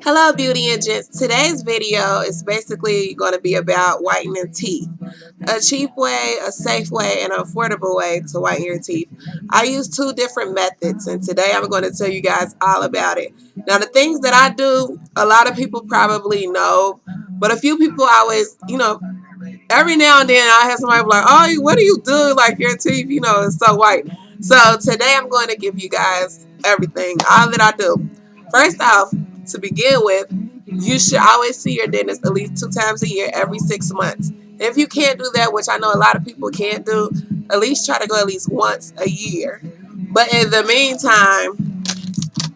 Hello beauty agents. Today's video is basically going to be about whitening teeth. A cheap way, a safe way, and an affordable way to whiten your teeth. I use two different methods and today I'm going to tell you guys all about it. Now the things that I do, a lot of people probably know, but a few people always, every now and then I have somebody like, oh, what do you do? Like your teeth, is so white. So today I'm going to give you guys everything, all that I do. First off, to begin with, you should always see your dentist at least 2 times a year, every 6 months. And if you can't do that, which I know a lot of people can't do, at least try to go at least once a year. But in the meantime,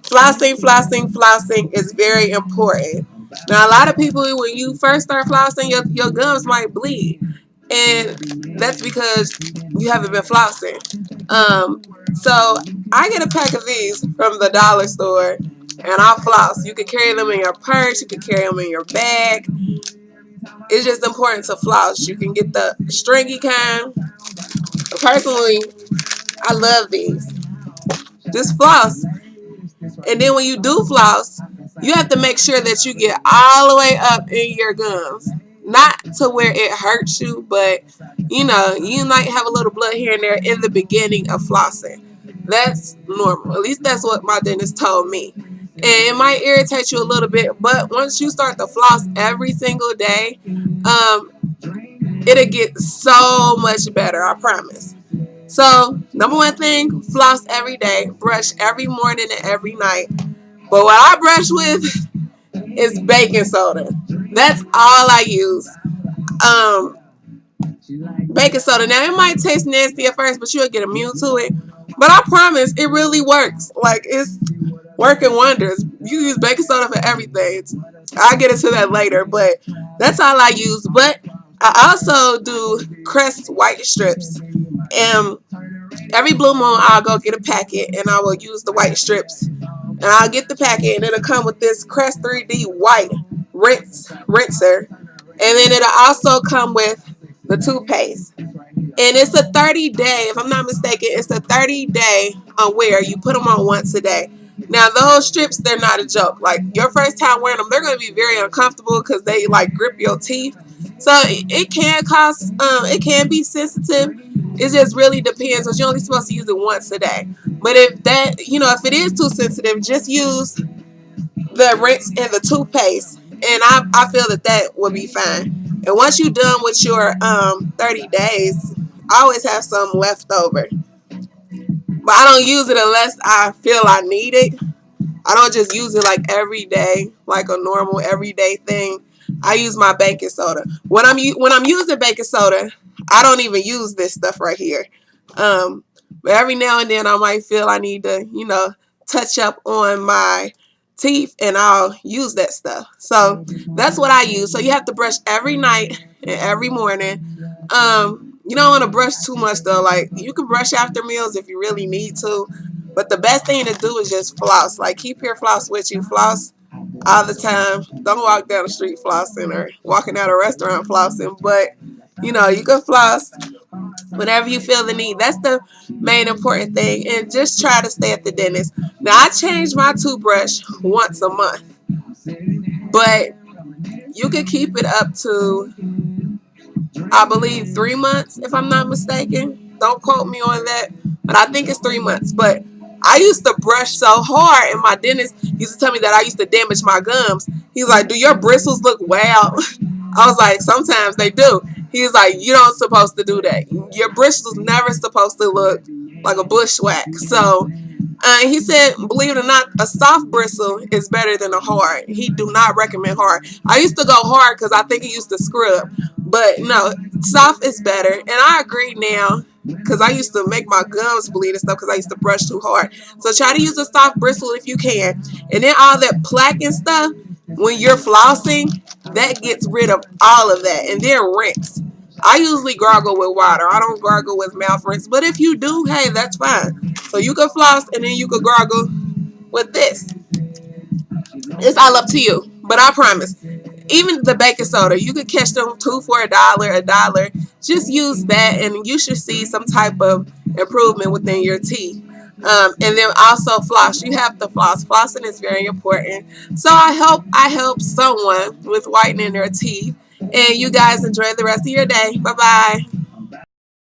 flossing is very important. Now, a lot of people, when you first start flossing, your gums might bleed. And that's because you haven't been flossing. So I get a pack of these from the dollar store and I'll floss. You can carry them in your purse, you can carry them in your bag. It's just important to floss. You can get the stringy kind. Personally, I love these. Just floss. And then when you do floss, you have to make sure that you get all the way up in your gums. Not to where it hurts you, but you might have a little blood here and there in the beginning of flossing. That's normal. At least that's what my dentist told me. And it might irritate you a little bit, but once you start to floss every single day, it'll get so much better, I promise. So, number one thing, floss every day, brush every morning and every night. But what I brush with is baking soda. That's all I use. Baking soda. Now, it might taste nasty at first, but you'll get immune to it. But I promise, it really works. Like, it's working wonders. You use baking soda for everything. I'll get into that later, but that's all I use. But I also do Crest white strips. And every blue moon, I'll go get a packet and I will use the white strips. And I'll get the packet and it'll come with this Crest 3D white rinser. And then it'll also come with the toothpaste. And it's a 30-day, if I'm not mistaken, it's a 30-day wear. You put them on once a day. Now, those strips, they're not a joke. Like, your first time wearing them, they're going to be very uncomfortable because they, like, grip your teeth. So, it can be sensitive. It just really depends because you're only supposed to use it once a day. But if if it is too sensitive, just use the rinse and the toothpaste. And I feel that will be fine. And once you're done with your 30 days, I always have some left over. But I don't use it unless I feel I need it. I don't just use it like every day, like a normal everyday thing. I use my baking soda. When I'm using baking soda, I don't even use this stuff right here. But every now and then I might feel I need to, touch up on my teeth and I'll use that stuff. So that's what I use. So you have to brush every night and every morning. You don't want to brush too much though. Like, you can brush after meals if you really need to. But the best thing to do is just floss. Like, keep your floss with you. Floss all the time. Don't walk down the street flossing or walking out a restaurant flossing. But, you can floss whenever you feel the need. That's the main important thing. And just try to stay at the dentist. Now, I change my toothbrush once a month. But you can keep it up to, I believe, 3 months, if I'm not mistaken. Don't quote me on that, but I think it's 3 months. But I used to brush so hard, and my dentist used to tell me that I used to damage my gums. He's like, do your bristles look wild? I was like, sometimes they do. He's like, you don't supposed to do that. Your bristles never supposed to look like a bushwhack. So he said, believe it or not, a soft bristle is better than a hard. He do not recommend hard. I used to go hard because I think he used to scrub. But no, soft is better. And I agree now because I used to make my gums bleed and stuff because I used to brush too hard. So try to use a soft bristle if you can. And then all that plaque and stuff, when you're flossing, that gets rid of all of that. And then rinse. I usually gargle with water. I don't gargle with mouth rinse. But if you do, hey, that's fine. So you can floss and then you can gargle with this. It's all up to you. But I promise, even the baking soda, you could catch them 2 for $1. Just use that and you should see some type of improvement within your teeth. And then also floss. You have to floss. Flossing is very important. So I help someone with whitening their teeth. And you guys enjoy the rest of your day. Bye bye.